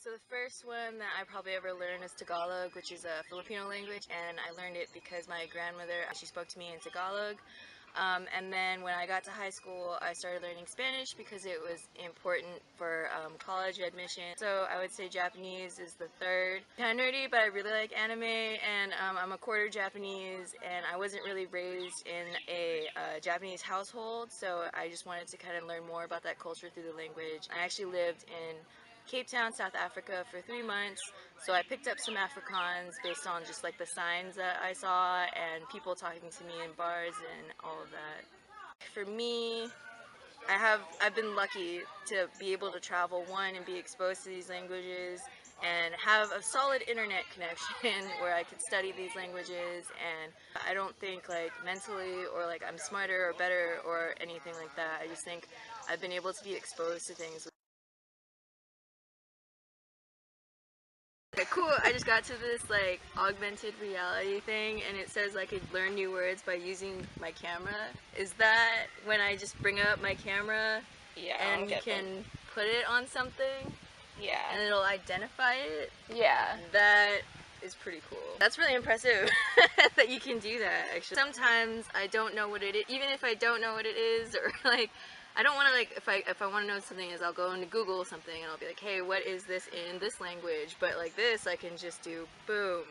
So the first one that I probably ever learned is Tagalog, which is a Filipino language, and I learned it because my grandmother, she spoke to me in Tagalog. And then when I got to high school, I started learning Spanish because it was important for college admission. So I would say Japanese is the third. Kind of nerdy, but I really like anime, and I'm a quarter Japanese, and I wasn't really raised in a Japanese household, so I just wanted to kind of learn more about that culture through the language. I actually lived in Cape Town, South Africa for 3 months, so I picked up some Afrikaans based on just like the signs that I saw and people talking to me in bars and all of that. For me, I've been lucky to be able to travel, one, and be exposed to these languages and have a solid internet connection where I could study these languages, and I don't think like mentally or like I'm smarter or better or anything like that. I just think I've been able to be exposed to things. Okay, cool. I just got to this like augmented reality thing, and it says I could learn new words by using my camera. Is that when I just bring up my camera and you can put it on something? Yeah. And it'll identify it? Yeah. That is pretty cool. That's really impressive that you can do that, actually. Sometimes I don't know what it is, even if I don't know what it is, or like I don't want to, like, if I want to know something is I'll go into Google something and I'll be like, hey, what is this in this language? But like this, I can just do boom.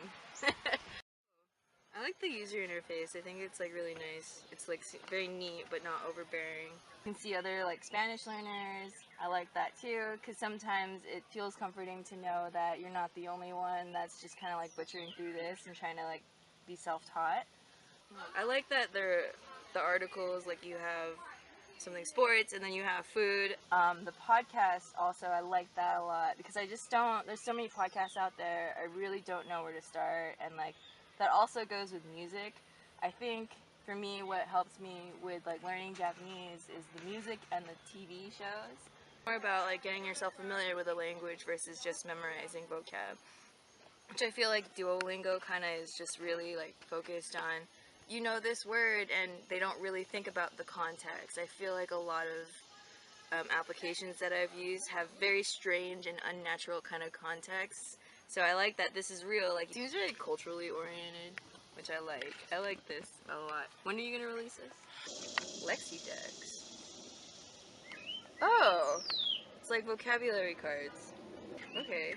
I like the user interface. I think it's like really nice. It's like very neat but not overbearing. You can see other like Spanish learners. I like that too, because sometimes it feels comforting to know that you're not the only one that's just kind of like butchering through this and trying to like be self-taught. I like that the articles, like you have something sports and then you have food. The podcast also, I like that a lot because I just don't, there's so many podcasts out there, I really don't know where to start, and like that also goes with music. I think for me what helps me with like learning Japanese is the music and the TV shows. More about like getting yourself familiar with a language versus just memorizing vocab, which I feel like Duolingo kind of is just really like focused on, you know, this word, and they don't really think about the context. I feel like a lot of applications that I've used have very strange and unnatural kind of contexts. So I like that this is real. Like, it's very culturally oriented, which I like. I like this a lot. When are you gonna release this? Lexidex. Oh, it's like vocabulary cards. Okay.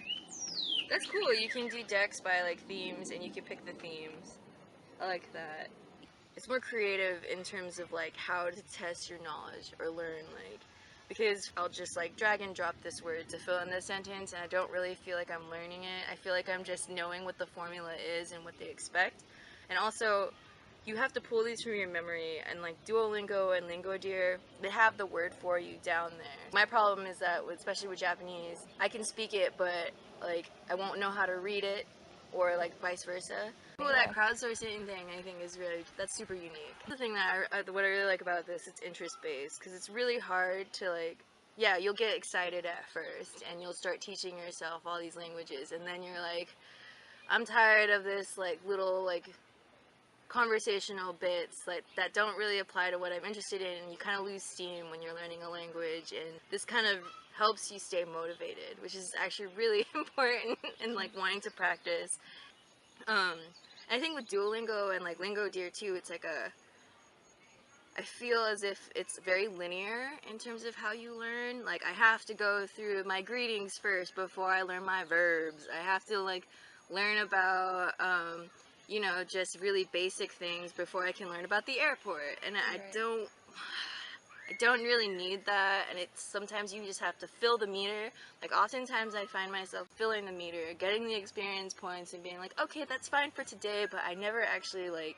That's cool. You can do decks by like themes, and you can pick the themes. I like that. It's more creative in terms of like how to test your knowledge or learn, like, because I'll just like drag and drop this word to fill in this sentence, and I don't really feel like I'm learning it. I feel like I'm just knowing what the formula is and what they expect. And also, you have to pull these from your memory, and like Duolingo and Lingodeer, they have the word for you down there. My problem is that, especially with Japanese, I can speak it, but like I won't know how to read it, or like vice versa. Cool, that crowdsourcing thing I think is really, that's super unique. The thing that what I really like about this, it's interest-based, because it's really hard to like, yeah, you'll get excited at first and you'll start teaching yourself all these languages, and then you're like, I'm tired of this like little like conversational bits like that don't really apply to what I'm interested in, and you kind of lose steam when you're learning a language, and this kind of helps you stay motivated, which is actually really important in like wanting to practice. I think with Duolingo and like Lingodeer too, it's like I feel as if it's very linear in terms of how you learn. Like I have to go through my greetings first before I learn my verbs. I have to like learn about you know, just really basic things before I can learn about the airport. And I don't really need that, and it's sometimes you just have to fill the meter. Like oftentimes I find myself filling the meter, getting the experience points, and being like, okay, that's fine for today, but I never actually like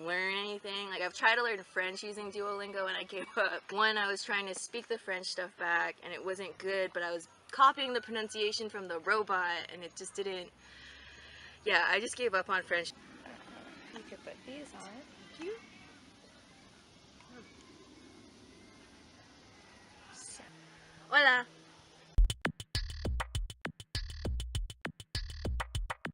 learn anything. Like I've tried to learn French using Duolingo and I gave up. One, I was trying to speak the French stuff back and it wasn't good, but I was copying the pronunciation from the robot and it just didn't, yeah, I just gave up on French. You could put these on. Thank you. Hola.